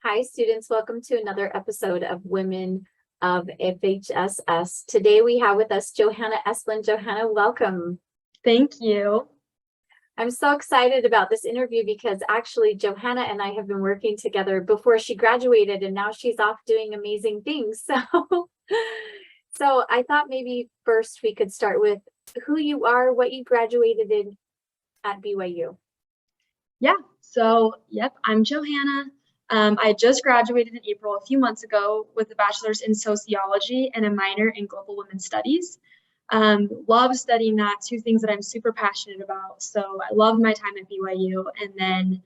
Hi, students. Welcome to another episode of Women of FHSS. Today we have with us Johanna Esplin. Johanna, welcome. Thank you. I'm so excited about this interview because actually Johanna and I have been working together before she graduated, and now she's off doing amazing things. So I thought maybe first we could start with who you are, what you graduated in at BYU. I'm Johanna. I just graduated in April a few months ago with a bachelor's in sociology and a minor in global women's studies. Love studying that, two things that I'm super passionate about. So I loved my time at BYU. And then,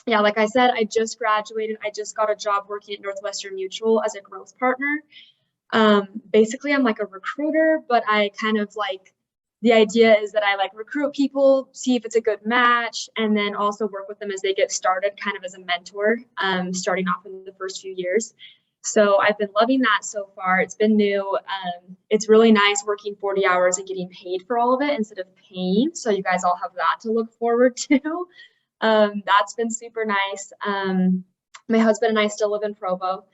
like I said, I just graduated. I just got a job working at Northwestern Mutual as a growth partner. Basically, I'm like a recruiter, but I kind of the idea is that I recruit people, see if it's a good match, and then also work with them as they get started, kind of as a mentor, starting off in the first few years. So I've been loving that so far. It's been new. It's really nice working 40 hours and getting paid for all of it instead of paying. So you guys all have that to look forward to. That's been super nice. My husband and I still live in Provo.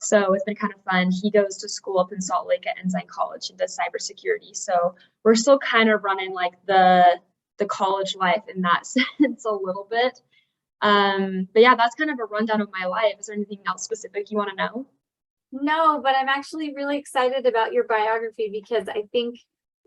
So it's been kind of fun. He goes to school up in Salt Lake at Ensign College and does cybersecurity. So we're still kind of running the college life in that sense a little bit. But yeah, that's kind of a rundown of my life. Is there anything else specific you want to know? No, but I'm actually really excited about your biography because I think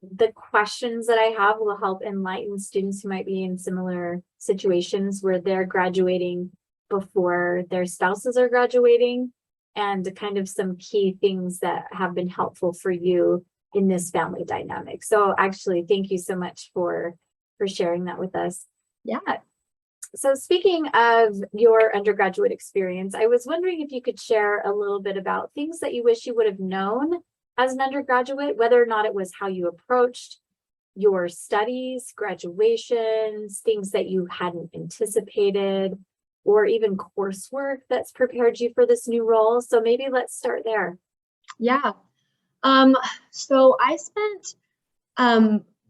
the questions that I have will help enlighten students who might be in similar situations where they're graduating before their spouses are graduating, and kind of some key things that have been helpful for you in this family dynamic. So actually, thank you so much for sharing that with us. Yeah. So speaking of your undergraduate experience, I was wondering if you could share a little bit about things that you wish you would have known as an undergraduate, whether or not it was how you approached your studies, graduations, things that you hadn't anticipated, or even coursework that's prepared you for this new role. So maybe let's start there. Yeah. So I spent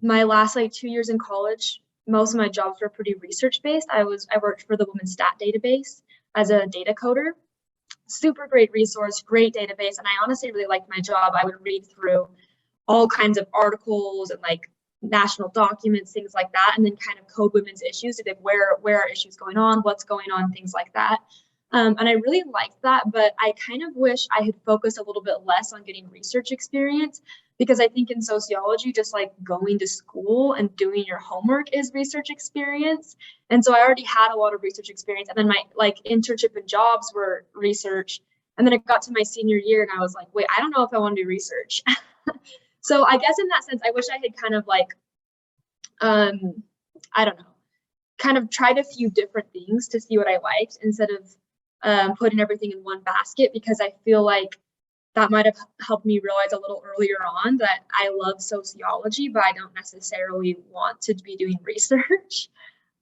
my last 2 years in college. Most of my jobs were pretty research based. I worked for the Women's Stat database as a data coder. Super great resource, great database. And I honestly really liked my job. I would read through all kinds of articles and national documents, things like that, and then kind of code women's issues, where are issues going on, what's going on, things like that. And I really liked that, but I kind of wish I had focused a little bit less on getting research experience, because I think in sociology, just going to school and doing your homework is research experience. And so I already had a lot of research experience, and then my internship and jobs were research. And then it got to my senior year and I was like, wait, I don't know if I want to do research. So I guess in that sense, I wish I had kind of I don't know, kind of tried a few different things to see what I liked instead of putting everything in one basket, because I feel like that might have helped me realize a little earlier on that I love sociology, but I don't necessarily want to be doing research.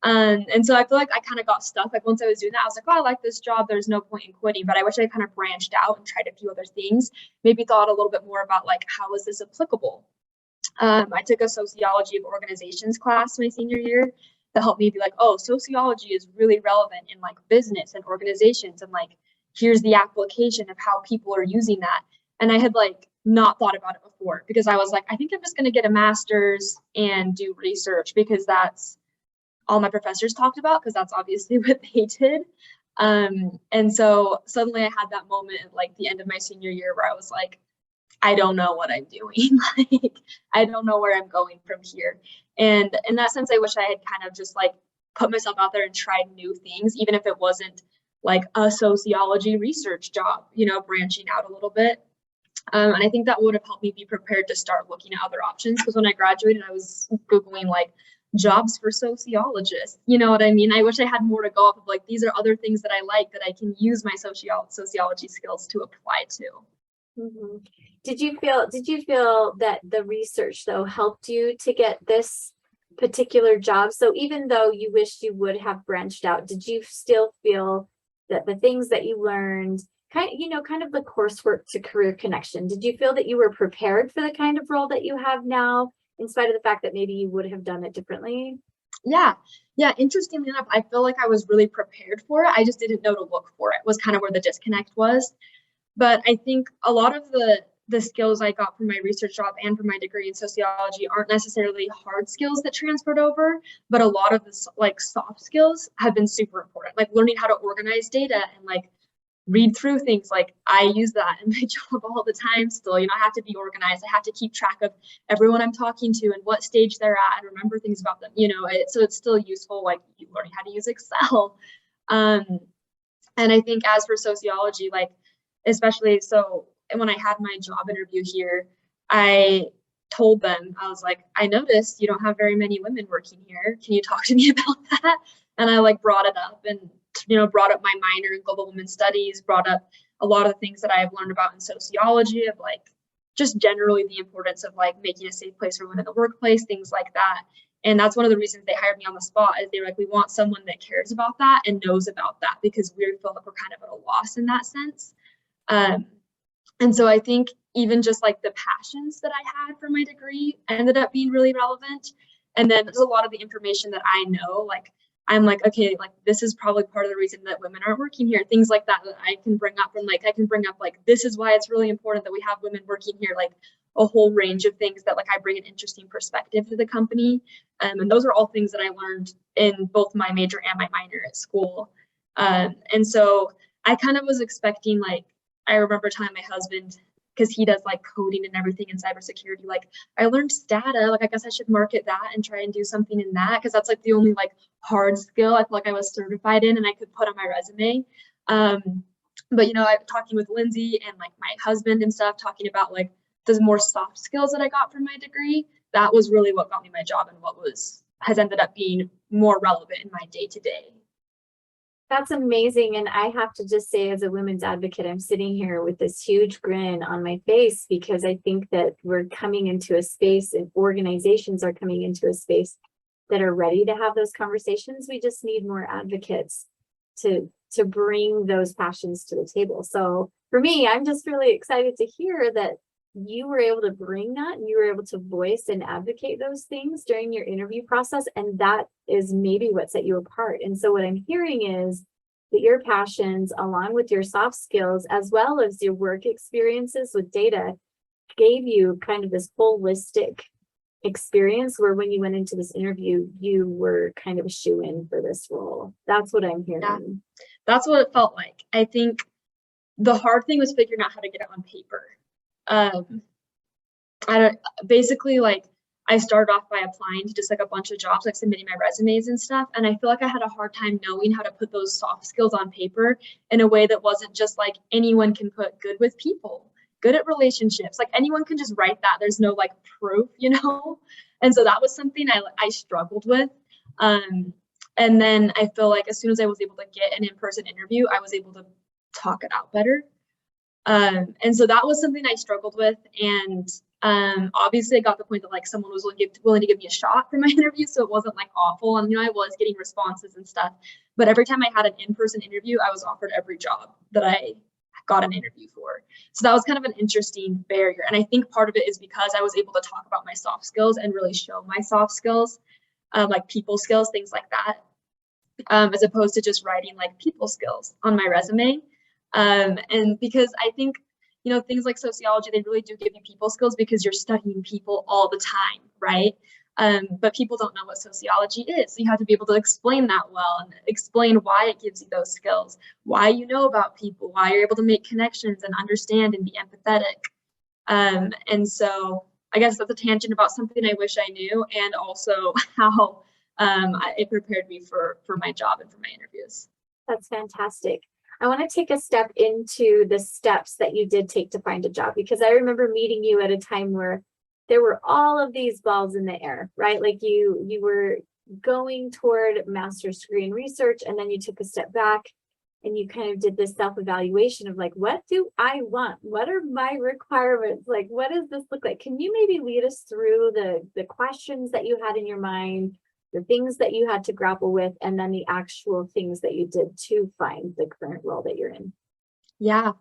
And so I feel like I kind of got stuck. Once I was doing that, I was like, oh, I like this job. There's no point in quitting. But I wish I kind of branched out and tried a few other things. Maybe thought a little bit more about how is this applicable? I took a sociology of organizations class my senior year that helped me be oh, sociology is really relevant in business and organizations. And here's the application of how people are using that. And I had not thought about it before, because I was I think I'm just going to get a master's and do research because that's all my professors talked about, because that's obviously what they did. And so suddenly I had that moment at the end of my senior year where I was I don't know what I'm doing. I don't know where I'm going from here. And in that sense, I wish I had kind of just put myself out there and tried new things, even if it wasn't a sociology research job, branching out a little bit. And I think that would have helped me be prepared to start looking at other options, because when I graduated, I was Googling jobs for sociologists. You know what I mean? I wish I had more to go off of these are other things that I like that I can use my sociology skills to apply to. Mm-hmm. Did you feel that the research though helped you to get this particular job? So even though you wished you would have branched out, did you still feel that the things that you learned, kind of the coursework to career connection, did you feel that you were prepared for the kind of role that you have now, in spite of the fact that maybe you would have done it differently? Yeah. Yeah. Interestingly enough, I feel like I was really prepared for it. I just didn't know to look for it, was kind of where the disconnect was. But I think a lot of the skills I got from my research job and from my degree in sociology aren't necessarily hard skills that transferred over, but a lot of the like soft skills have been super important, like learning how to organize data and like read through things. Like I use that in my job all the time still. You know, I have to be organized. I have to keep track of everyone I'm talking to and what stage they're at and remember things about them, you know, so it's still useful, like learning how to use Excel. Um, and I think as for sociology, like, especially so when I had my job interview here, I told them, I was like, I noticed you don't have very many women working here. Can you talk to me about that? And I like brought it up and, you know, brought up my minor in global women's studies, brought up a lot of the things that I've learned about in sociology of like just generally the importance of like making a safe place for women in the workplace, things like that. And that's one of the reasons they hired me on the spot, is they were like, we want someone that cares about that and knows about that, because we feel like we're kind of at a loss in that sense. And so I think even just like the passions that I had for my degree ended up being really relevant. And then there's a lot of the information that I know, like I'm like, okay, like this is probably part of the reason that women aren't working here, things like that, that I can bring up. And like, I can bring up like, this is why it's really important that we have women working here, like a whole range of things that like I bring an interesting perspective to the company. And those are all things that I learned in both my major and my minor at school. And so I kind of was expecting, like, I remember telling my husband, because he does like coding and everything in cybersecurity, like I learned Stata, like I guess I should market that and try and do something in that, because that's like the only like hard skill I feel like I was certified in and I could put on my resume. But you know, I'm talking with Lindsay and like my husband and stuff, talking about like the more soft skills that I got from my degree. That was really what got me my job and what has ended up being more relevant in my day to day. That's amazing. And I have to just say, as a women's advocate, I'm sitting here with this huge grin on my face, because I think that we're coming into a space and organizations are coming into a space that are ready to have those conversations. We just need more advocates to bring those passions to the table. So for me, I'm just really excited to hear that you were able to bring that and you were able to voice and advocate those things during your interview process. And that is maybe what set you apart. And so what I'm hearing is that your passions, along with your soft skills, as well as your work experiences with data, gave you kind of this holistic experience where when you went into this interview, you were kind of a shoo-in for this role. That's what I'm hearing. Yeah, that's what it felt like. I think the hard thing was figuring out how to get it on paper. Basically, like I started off by applying to just like a bunch of jobs, like submitting my resumes and stuff. And I feel like I had a hard time knowing how to put those soft skills on paper in a way that wasn't just like anyone can put good with people, good at relationships. Like anyone can just write that. There's no like proof, you know? And so that was something I struggled with. And then I feel like as soon as I was able to get an in-person interview, I was able to talk it out better. And so that was something I struggled with. And obviously I got the point that like someone was willing to give me a shot for my interview. So it wasn't like awful. And, you know, I was getting responses and stuff. But every time I had an in-person interview, I was offered every job that I got an interview for. So that was kind of an interesting barrier. And I think part of it is because I was able to talk about my soft skills and really show my soft skills, like people skills, things like that, as opposed to just writing like people skills on my resume. And because I think, you know, things like sociology, they really do give you people skills because you're studying people all the time, right? But people don't know what sociology is. So you have to be able to explain that well and explain why it gives you those skills, why you know about people, why you're able to make connections and understand and be empathetic. And so I guess that's a tangent about something I wish I knew, and also how it prepared me for my job and for my interviews. That's fantastic. I want to take a step into the steps that you did take to find a job, because I remember meeting you at a time where there were all of these balls in the air, right? Like you were going toward master's degree in research, and then you took a step back and you kind of did this self-evaluation of like, what do I want? What are my requirements? Like, what does this look like? Can you maybe lead us through the questions that you had in your mind, the things that you had to grapple with, and then the actual things that you did to find the current role that you're in? Yeah.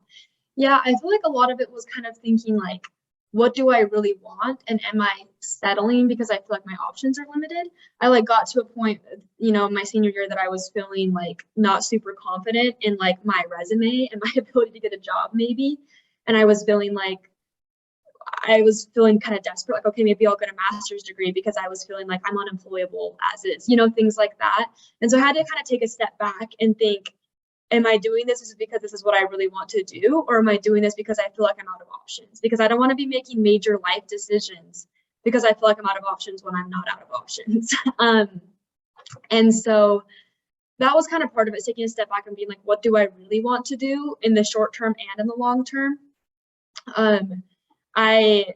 I feel like a lot of it was kind of thinking like, what do I really want? And am I settling because I feel like my options are limited? I like got to a point, my senior year that I was feeling like not super confident in like my resume and my ability to get a job maybe. And I was feeling kind of desperate, like, okay, maybe I'll get a master's degree because I was feeling like I'm unemployable as is, things like that. And so I had to kind of take a step back and think, am I doing this because this is what I really want to do? Or am I doing this because I feel like I'm out of options? Because I don't want to be making major life decisions because I feel like I'm out of options when I'm not out of options. And so that was kind of part of it, taking a step back and being like, what do I really want to do in the short term and in the long term? I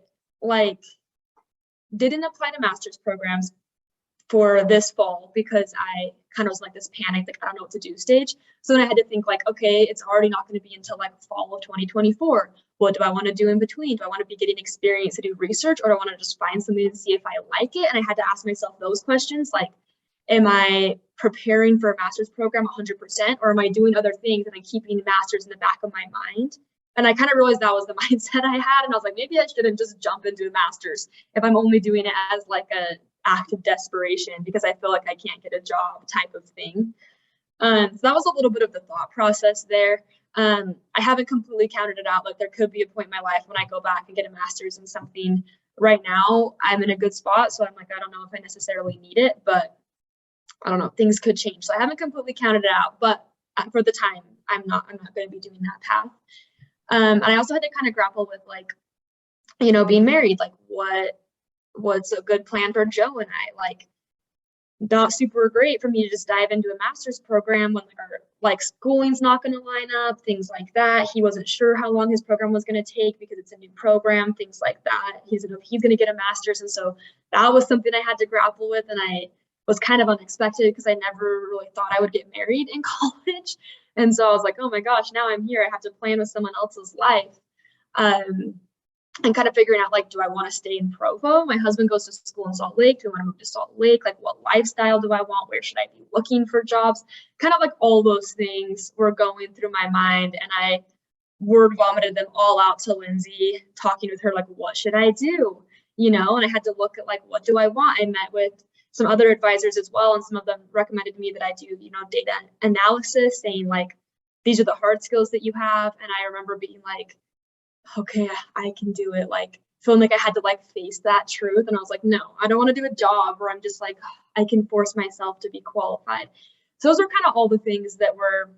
didn't apply to master's programs for this fall because I kind of was like this panic, like I don't know what to do stage. So then I had to think like, okay, it's already not going to be until like fall of 2024. What do I want to do in between? Do I want to be getting experience to do research, or do I want to just find something to see if I like it? And I had to ask myself those questions, like, am I preparing for a master's program 100%, or am I doing other things and I'm keeping master's in the back of my mind? And I kind of realized that was the mindset I had. And I was like, maybe I shouldn't just jump into a master's if I'm only doing it as like a act of desperation because I feel like I can't get a job type of thing. So that was a little bit of the thought process there. I haven't completely counted it out. Like there could be a point in my life when I go back and get a master's in something. Right now, I'm in a good spot. So I'm like, I don't know if I necessarily need it, but I don't know, things could change. So I haven't completely counted it out, but for the time, I'm not going to be doing that path. And I also had to kind of grapple with like, being married, like what's a good plan for Joe and I, like not super great for me to just dive into a master's program when our schooling's not going to line up, things like that. He wasn't sure how long his program was going to take because it's a new program, things like that. He's going to get a master's. And so that was something I had to grapple with. And I was kind of unexpected because I never really thought I would get married in college. And so I was like, oh my gosh, now I'm here. I have to plan with someone else's life. And kind of figuring out, like, do I want to stay in Provo? My husband goes to school in Salt Lake. Do I want to move to Salt Lake? Like, what lifestyle do I want? Where should I be looking for jobs? Kind of like all those things were going through my mind. And I word vomited them all out to Lindsay, talking with her, like, what should I do? And I had to look at, like, what do I want? I met with some other advisors as well. And some of them recommended to me that I do, data analysis, saying, like, these are the hard skills that you have. And I remember being like, okay, I can do it. Like feeling like I had to face that truth. And I was like, no, I don't want to do a job where I'm just like, I can force myself to be qualified. So those are kind of all the things that were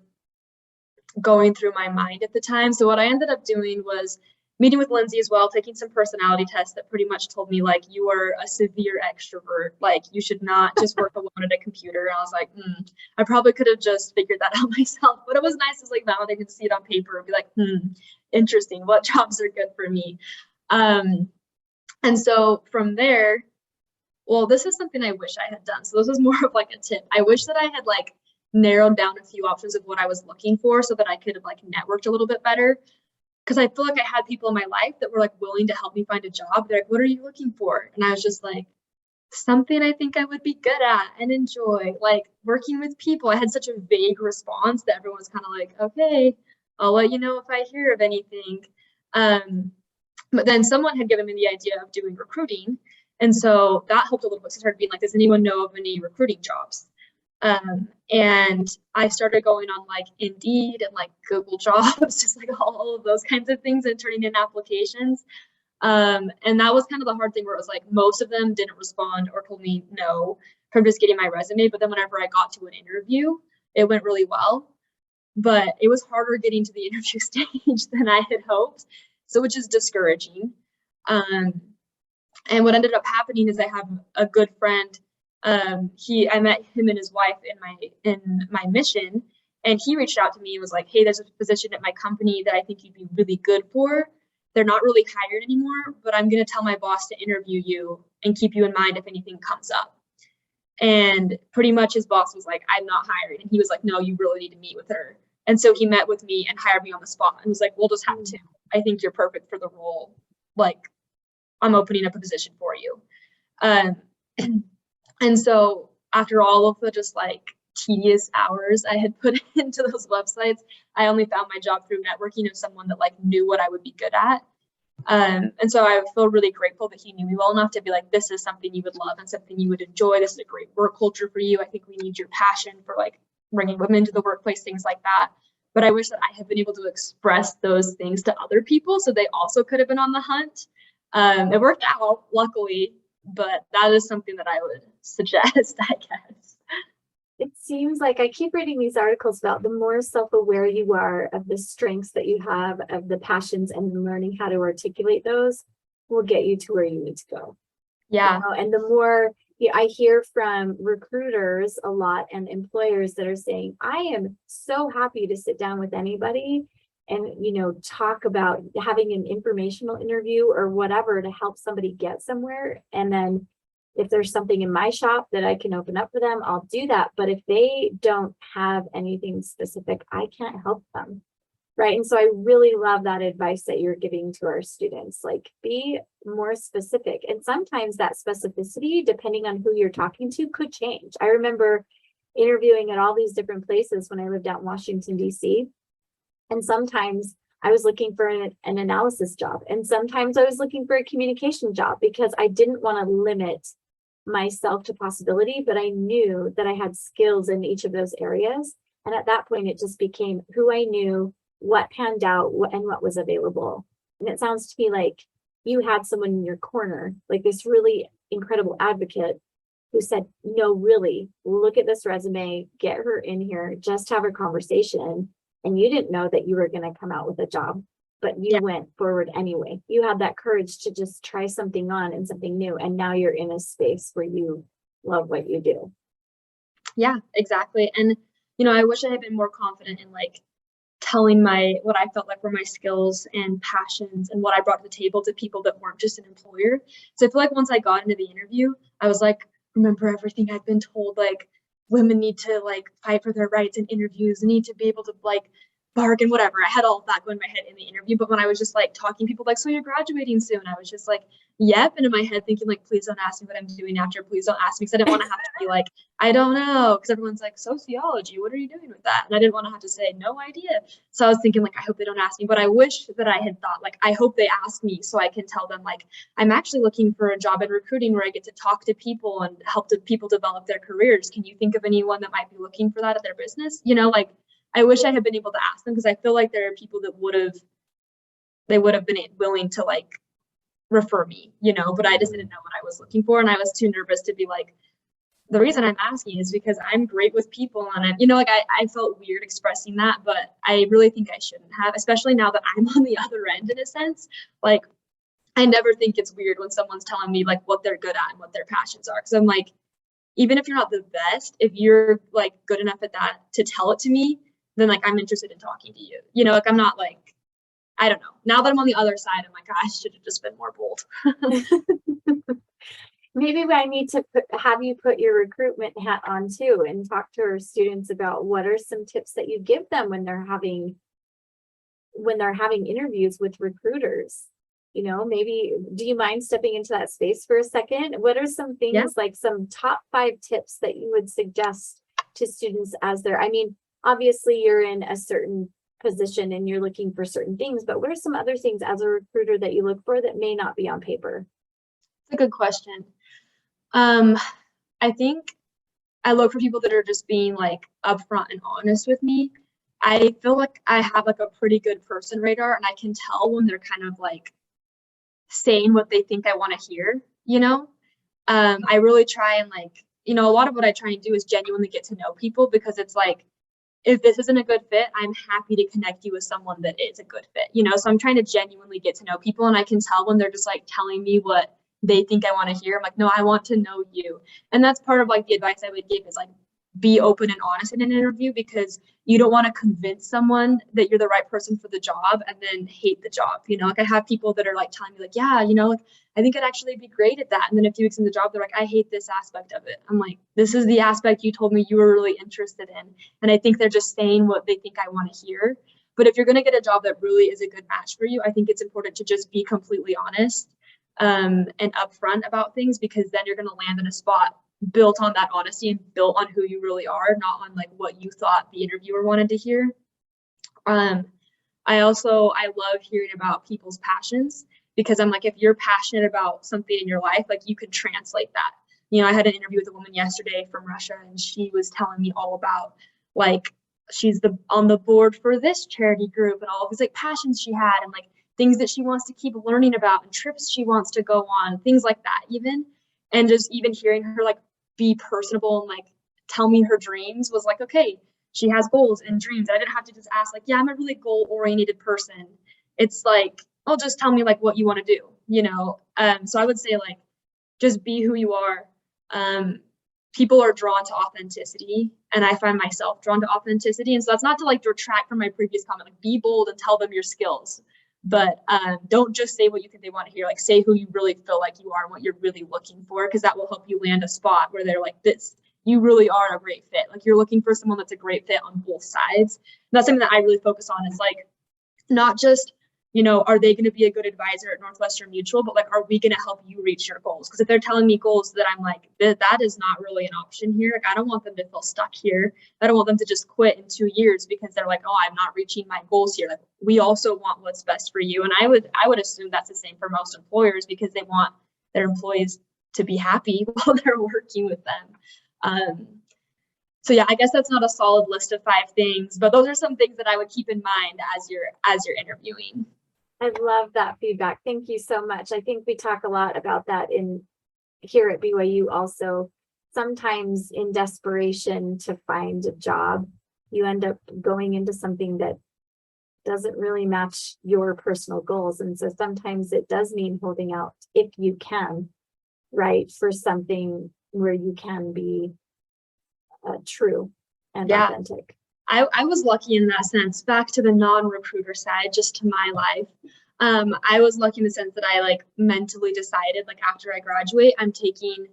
going through my mind at the time. So what I ended up doing was meeting with Lindsay as well, taking some personality tests that pretty much told me, like, you are a severe extrovert. Like, you should not just work alone at a computer. And I was like, I probably could have just figured that out myself. But it was nice to validate and see it on paper and be like, interesting, what jobs are good for me? And so from there, well, this is something I wish I had done. So this was more of like a tip. I wish that I had narrowed down a few options of what I was looking for so that I could have networked a little bit better. Because I feel like I had people in my life that were willing to help me find a job. They're like, what are you looking for? And I was just like, something I think I would be good at and enjoy, like working with people. I had such a vague response that everyone was kind of like, okay, I'll let you know if I hear of anything. But then someone had given me the idea of doing recruiting. And so that helped a little bit. So I started being like, does anyone know of any recruiting jobs? And I started going on Indeed and Google Jobs, just all of those kinds of things, and turning in applications. And that was kind of the hard thing, where it was most of them didn't respond or told me no from just getting my resume. But then whenever I got to an interview, it went really well. But it was harder getting to the interview stage than I had hoped, so which is discouraging. And what ended up happening is I have a good friend. I met him and his wife in my mission, and he reached out to me and was like, hey, there's a position at my company that I think you'd be really good for. They're not really hired anymore, but I'm going to tell my boss to interview you and keep you in mind if anything comes up. And pretty much his boss was like, I'm not hired. And he was like, no, you really need to meet with her. And so he met with me and hired me on the spot and was like, we'll just have to. I think you're perfect for the role. I'm opening up a position for you. And so after all of the just tedious hours I had put into those websites, I only found my job through networking of someone that knew what I would be good at. And so I feel really grateful that he knew me well enough to be like, this is something you would love and something you would enjoy. This is a great work culture for you. I think we need your passion for like bringing women to the workplace, things like that. But I wish that I had been able to express those things to other people so they also could have been on the hunt. It worked out, luckily, but that is something that I would suggest, I guess. It seems like I keep reading these articles about the more self-aware you are of the strengths that you have, of the passions, and learning how to articulate those will get you to where you need to go. Yeah. You know, and the more I hear from recruiters a lot and employers that are saying, I am so happy to sit down with anybody and, you know, talk about having an informational interview or whatever to help somebody get somewhere. And then if there's something in my shop that I can open up for them, I'll do that. But if they don't have anything specific, I can't help them. Right. And so I really love that advice that you're giving to our students, like be more specific. And sometimes that specificity, depending on who you're talking to, could change. I remember interviewing at all these different places when I lived out in Washington, D.C. And sometimes I was looking for an analysis job. And sometimes I was looking for a communication job because I didn't want to limit myself to possibility, but I knew that I had skills in each of those areas. And at that point, it just became who I knew, what panned out, and what was available. And it sounds to me like you had someone in your corner, like this really incredible advocate who said, no, really, look at this resume, get her in here, just have a conversation. And you didn't know that you were going to come out with a job, but you went forward anyway. You had that courage to just try something on and something new. And now you're in a space where you love what you do. Yeah, exactly. And, you know, I wish I had been more confident in like telling what I felt like were my skills and passions and what I brought to the table to people that weren't just an employer. So I feel like once I got into the interview, I was like, remember everything I've been told, like women need to like fight for their rights in interviews, need to be able to like bargain, whatever. I had all of that going in my head in the interview. But when I was just like talking to people like, so you're graduating soon, I was just like, yep. And in my head thinking like, please don't ask me what I'm doing after, please don't ask me, because I didn't want to have to be like, I don't know, because everyone's like, sociology, what are you doing with that? And I didn't want to have to say no idea. So I was thinking like, I hope they don't ask me, but I wish that I had thought like, I hope they ask me so I can tell them like, I'm actually looking for a job in recruiting where I get to talk to people and help people develop their careers. Can you think of anyone that might be looking for that at their business? You know, like I wish I had been able to ask them, because I feel like there are people that would have been willing to like refer me, you know, but I just didn't know what I was looking for. And I was too nervous to be like, the reason I'm asking is because I'm great with people. And you know, like I felt weird expressing that, but I really think I shouldn't have, especially now that I'm on the other end in a sense. Like, I never think it's weird when someone's telling me like what they're good at and what their passions are. Cause I'm like, even if you're not the best, if you're like good enough at that to tell it to me, then like I'm interested in talking to you. You know, like I'm not like, I don't know. Now that I'm on the other side, I'm like, I should have just been more bold. Maybe I need to have you put your recruitment hat on too and talk to our students about what are some tips that you give them when they're having interviews with recruiters. You know, maybe, do you mind stepping into that space for a second? What are some things, like some top 5 tips that you would suggest to students as they're, I mean, obviously you're in a certain position and you're looking for certain things, but what are some other things as a recruiter that you look for that may not be on paper? It's a good question. I think I look for people that are just being like upfront and honest with me. I feel like I have like a pretty good person radar, and I can tell when they're kind of like saying what they think I want to hear, you know? I really try and like, you know, a lot of what I try and do is genuinely get to know people, because it's like, if this isn't a good fit, I'm happy to connect you with someone that is a good fit, you know? So I'm trying to genuinely get to know people, and I can tell when they're just like telling me what they think I want to hear. I'm like, no, I want to know you. And that's part of like the advice I would give is like, be open and honest in an interview, because you don't want to convince someone that you're the right person for the job and then hate the job. You know, like I have people that are like telling me like, yeah, you know, like I think I'd actually be great at that. And then a few weeks in the job, they're like, I hate this aspect of it. I'm like, this is the aspect you told me you were really interested in. And I think they're just saying what they think I want to hear. But if you're going to get a job that really is a good match for you, I think it's important to just be completely honest and upfront about things, because then you're going to land in a spot built on that honesty and built on who you really are, not on like what you thought the interviewer wanted to hear. I love hearing about people's passions, because I'm like, if you're passionate about something in your life, like you can translate that. You know, I had an interview with a woman yesterday from Russia, and she was telling me all about like she's on the board for this charity group and all of these like passions she had and like things that she wants to keep learning about and trips she wants to go on, things like that even. And just even hearing her like be personable and like tell me her dreams was like, okay, she has goals and dreams. I didn't have to just ask like, yeah, I'm a really goal oriented person. It's like, oh, just tell me like what you want to do, you know? So I would say like, just be who you are. People are drawn to authenticity, and I find myself drawn to authenticity. And so that's not to like detract from my previous comment, like be bold and tell them your skills, but don't just say what you think they want to hear. Like say who you really feel like you are and what you're really looking for, because that will help you land a spot where they're like, this, you really are a great fit. Like you're looking for someone that's a great fit on both sides. And that's something that I really focus on, is like not just, you know, are they going to be a good advisor at Northwestern Mutual, but like, are we going to help you reach your goals? Because if they're telling me goals that I'm like, that is not really an option here. Like, I don't want them to feel stuck here. I don't want them to just quit in 2 years because they're like, oh, I'm not reaching my goals here. Like, we also want what's best for you. And I would assume that's the same for most employers, because they want their employees to be happy while they're working with them. So yeah, I guess that's not a solid list of 5 things, but those are some things that I would keep in mind as you're interviewing. I love that feedback. Thank you so much. I think we talk a lot about that in here at BYU also. Sometimes in desperation to find a job, you end up going into something that doesn't really match your personal goals. And so sometimes it does mean holding out, if you can, right, for something where you can be true and authentic. I was lucky in that sense. Back to the non-recruiter side, just to my life. I was lucky in the sense that I like mentally decided, like after I graduate, I'm taking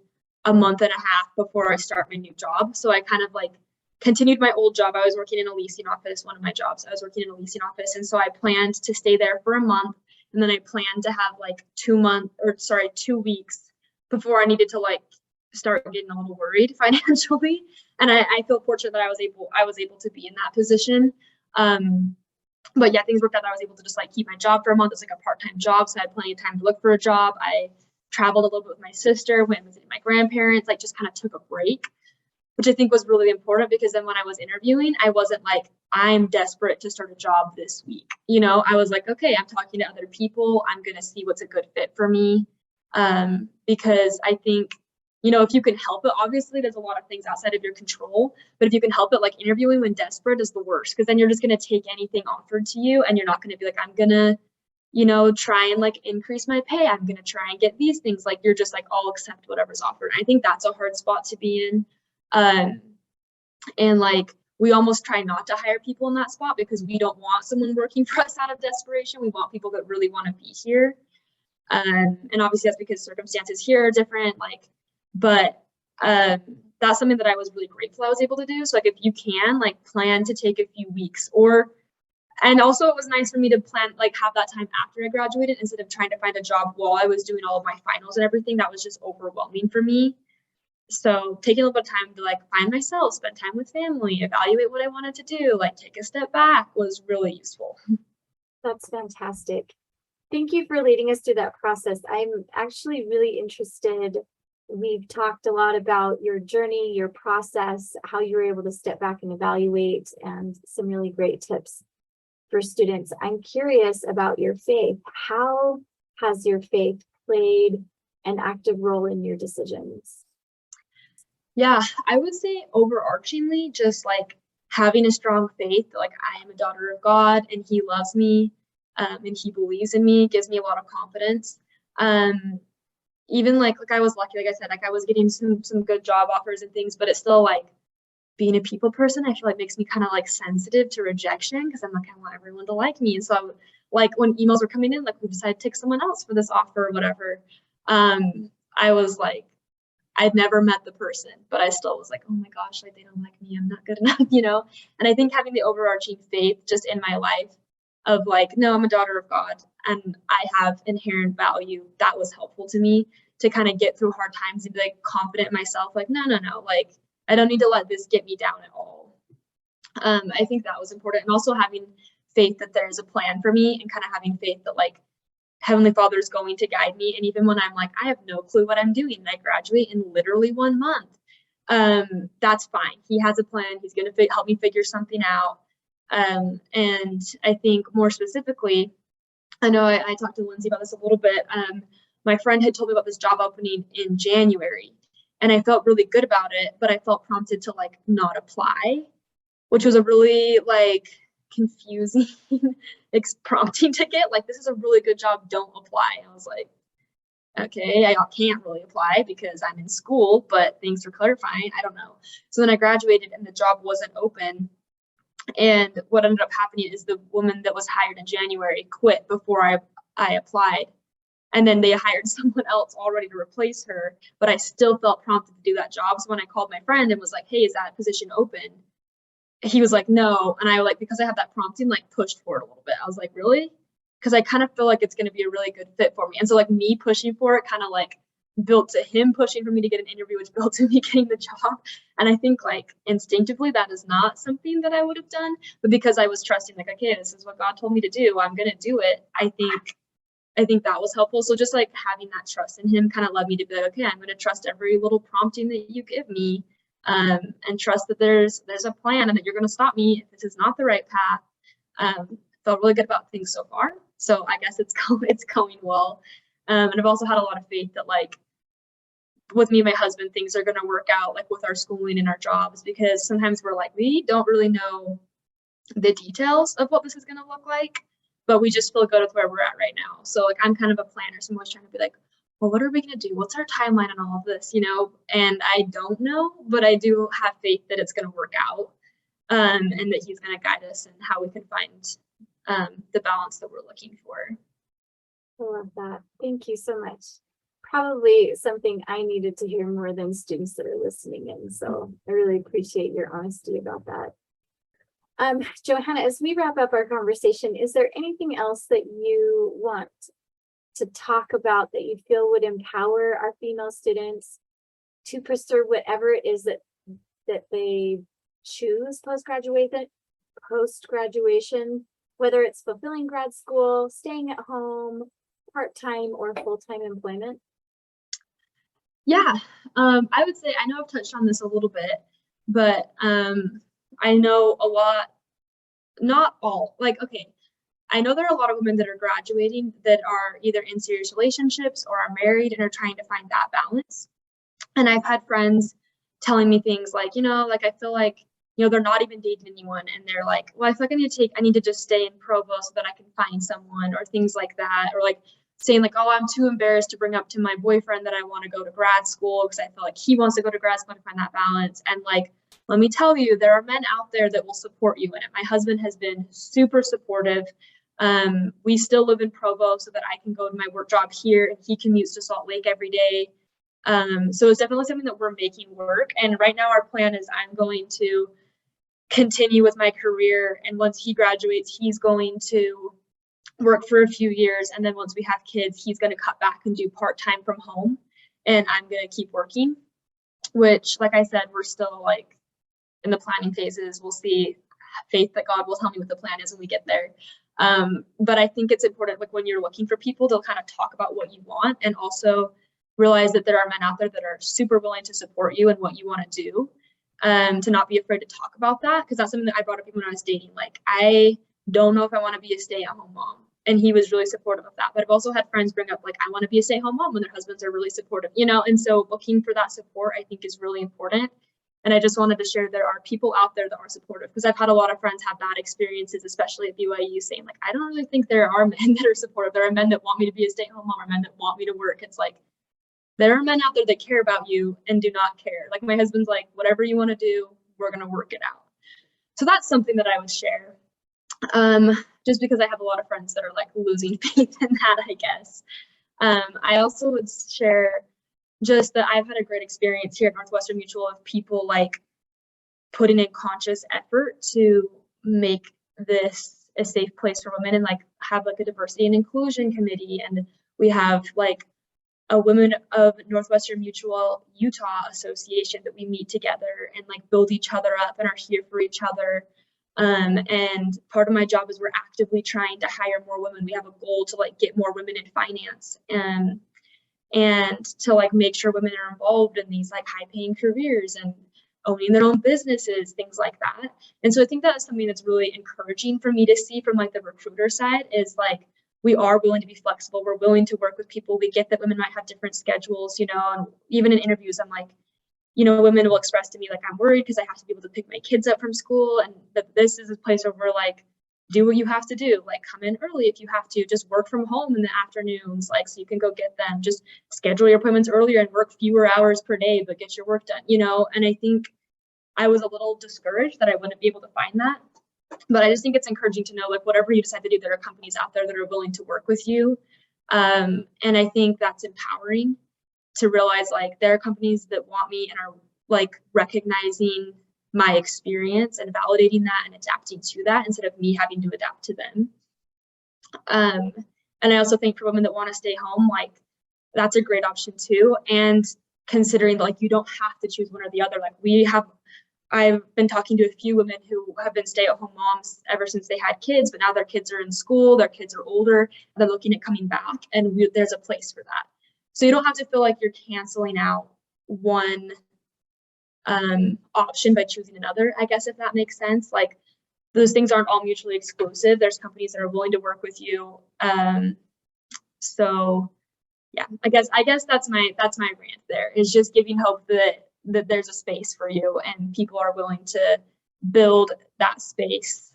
a month and a half before I start my new job. So I kind of like continued my old job. I was working in a leasing office, one of my jobs. I was working in a leasing office. And so I planned to stay there for a month. And then I planned to have like 2 weeks before I needed to like start getting a little worried financially. And I feel fortunate that I was able to be in that position. But yeah, things worked out that I was able to just like keep my job for a month. It's like a part-time job, so I had plenty of time to look for a job. I traveled a little bit with my sister, went and visited my grandparents, like just kind of took a break, which I think was really important, because then when I was interviewing, I wasn't like, I'm desperate to start a job this week. You know, I was like, okay, I'm talking to other people. I'm going to see what's a good fit for me. Because I think, you know, if you can help it, obviously there's a lot of things outside of your control, but if you can help it, like interviewing when desperate is the worst, because then you're just going to take anything offered to you, and you're not going to be like, I'm going to, you know, try and like increase my pay. I'm going to try and get these things. Like, you're just like, I'll accept whatever's offered. I think that's a hard spot to be in. And like, we almost try not to hire people in that spot because we don't want someone working for us out of desperation. We want people that really want to be here. And obviously that's because circumstances here are different, like, but that's something that I was really grateful I was able to do. So like, if you can like plan to take a few weeks, and also it was nice for me to plan, like have that time after I graduated instead of trying to find a job while I was doing all of my finals and everything. That was just overwhelming for me. So taking a little bit of time to like find myself, spend time with family, evaluate what I wanted to do, like take a step back was really useful. That's fantastic. Thank you for leading us through that process. I'm actually really interested. We've talked a lot about your journey, your process, how you were able to step back and evaluate, and some really great tips for students. I'm curious about your faith. How has your faith played an active role in your decisions? Yeah, I would say overarchingly, just like having a strong faith, like I am a daughter of God and He loves me, and He believes in me, gives me a lot of confidence. Even like I was lucky, like I said, like I was getting some good job offers and things, but it's still like being a people person, I feel like makes me kind of like sensitive to rejection, because I'm like, I want everyone to like me. And so like when emails were coming in, like we decided to take someone else for this offer or whatever, I was like, I'd never met the person, but I still was like, oh my gosh, like they don't like me, I'm not good enough, you know? And I think having the overarching faith just in my life of like, no, I'm a daughter of God and I have inherent value, that was helpful to me to kind of get through hard times and be like confident in myself, like, no, like I don't need to let this get me down at all. I think that was important. And also having faith that there's a plan for me, and kind of having faith that like Heavenly Father is going to guide me. And even when I'm like, I have no clue what I'm doing, and I graduate in literally 1 month, that's fine. He has a plan. He's going to help me figure something out. And I think more specifically, I know I talked to Lindsay about this a little bit. My friend had told me about this job opening in January, and I felt really good about it, but I felt prompted to like not apply, which was a really like confusing prompting to get. Like, this is a really good job, don't apply. I was like, okay, I can't really apply because I'm in school, but thanks for clarifying. I don't know. So then I graduated and the job wasn't open. And what ended up happening is the woman that was hired in January quit before I applied. And then they hired someone else already to replace her, but I still felt prompted to do that job. So when I called my friend and was like, hey, is that position open? He was like, no. And I like, because I had that prompting, like pushed for it a little bit. I was like, really? Because I kind of feel like it's going to be a really good fit for me. And so like me pushing for it kind of like built to him pushing for me to get an interview, which built to me getting the job. And I think like instinctively that is not something that I would have done, but because I was trusting, like, okay, this is what God told me to do, I'm going to do it. I think that was helpful. So just like having that trust in him kind of led me to be like, okay, I'm going to trust every little prompting that you give me, and trust that there's a plan and that you're going to stop me if this is not the right path. Felt really good about things so far. So I guess it's going well. And I've also had a lot of faith that like with me and my husband, things are going to work out like with our schooling and our jobs, because sometimes we're like, we don't really know the details of what this is going to look like, but we just feel good with where we're at right now. So like I'm kind of a planner, so I'm always trying to be like, well, what are we going to do? What's our timeline on all of this, you know? And I don't know, but I do have faith that it's going to work out, and that he's going to guide us in how we can find the balance that we're looking for. I love that. Thank you so much. Probably something I needed to hear more than students that are listening in. So I really appreciate your honesty about that. Johanna, as we wrap up our conversation, is there anything else that you want to talk about that you feel would empower our female students to pursue whatever it is that they choose post-graduation, whether it's fulfilling grad school, staying at home, part-time, or full-time employment? Yeah, I would say, I know I've touched on this a little bit, but I know a lot, not all, like, okay, I know there are a lot of women that are graduating that are either in serious relationships or are married and are trying to find that balance. And I've had friends telling me things like, you know, like I feel like, you know, they're not even dating anyone, and they're like, well, I feel like I need to just stay in Provo so that I can find someone, or things like that, or like saying like, oh, I'm too embarrassed to bring up to my boyfriend that I want to go to grad school because I feel like he wants to go to grad school to find that balance. And like, let me tell you, there are men out there that will support you in it. My husband has been super supportive. We still live in Provo so that I can go to my work job here, and he commutes to Salt Lake every day. So it's definitely something that we're making work. And right now our plan is I'm going to continue with my career, and once he graduates, he's going to work for a few years, and then once we have kids, he's going to cut back and do part-time from home, and I'm going to keep working, which, like I said, we're still like in the planning phases. We'll see. Faith that God will tell me what the plan is when we get there. But I think it's important, like when you're looking for people, to kind of talk about what you want, and also realize that there are men out there that are super willing to support you in what you want to do. To not be afraid to talk about that, because that's something that I brought up even when I was dating. Like, I don't know if I want to be a stay-at-home mom, and he was really supportive of that. But I've also had friends bring up like, I want to be a stay-at-home mom, when their husbands are really supportive, you know. And so looking for that support, I think, is really important. And I just wanted to share there are people out there that are supportive, because I've had a lot of friends have bad experiences, especially at BYU, saying like, I don't really think there are men that are supportive. There are men that want me to be a stay-at-home mom, or men that want me to work. It's like, there are men out there that care about you and do not care. Like, my husband's like, whatever you want to do, we're going to work it out. So that's something that I would share. Just because I have a lot of friends that are like losing faith in that, I guess. I also would share just that I've had a great experience here at Northwestern Mutual of people like putting in conscious effort to make this a safe place for women, and like have like a diversity and inclusion committee. And we have like a Women of Northwestern Mutual Utah Association that we meet together and like build each other up and are here for each other. And part of my job is we're actively trying to hire more women. We have a goal to like get more women in finance, and to like make sure women are involved in these like high paying careers and owning their own businesses, things like that. And so I think that's something that's really encouraging for me to see from like the recruiter side, is like, we are willing to be flexible. We're willing to work with people. We get that women might have different schedules, and even in interviews, I'm like, women will express to me like, I'm worried because I have to be able to pick my kids up from school, and that this is a place where we're like, do what you have to do, like come in early if you have to, just work from home in the afternoons, like so you can go get them, just schedule your appointments earlier and work fewer hours per day, but get your work done, and I think I was a little discouraged that I wouldn't be able to find that. But I just think it's encouraging to know, like, whatever you decide to do, there are companies out there that are willing to work with you. And I think that's empowering to realize, like, there are companies that want me and are like recognizing my experience and validating that and adapting to that instead of me having to adapt to them. And I also think for women that want to stay home, like, that's a great option too. And considering like you don't have to choose one or the other. Like I've been talking to a few women who have been stay-at-home moms ever since they had kids, but now their kids are in school, their kids are older, they're looking at coming back, and there's a place for that. So you don't have to feel like you're canceling out one option by choosing another, I guess, if that makes sense. Like, those things aren't all mutually exclusive. There's companies that are willing to work with you. So yeah, I guess that's my rant there, is just giving hope that there's a space for you and people are willing to build that space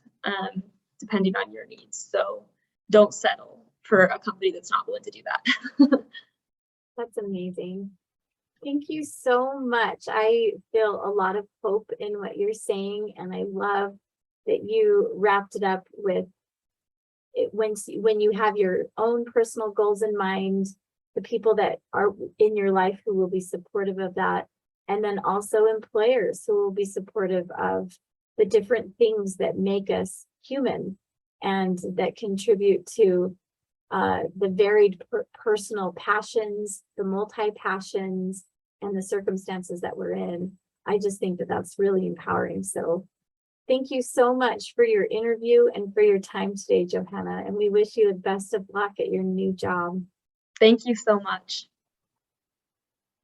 depending on your needs. So don't settle for a company that's not willing to do that. That's amazing. Thank you so much. I feel a lot of hope in what you're saying, and I love that you wrapped it up with it when you have your own personal goals in mind, the people that are in your life who will be supportive of that, and then also employers who will be supportive of the different things that make us human and that contribute to the varied personal passions, the multi-passions, and the circumstances that we're in. I just think that that's really empowering. So thank you so much for your interview and for your time today, Johanna, and we wish you the best of luck at your new job. Thank you so much.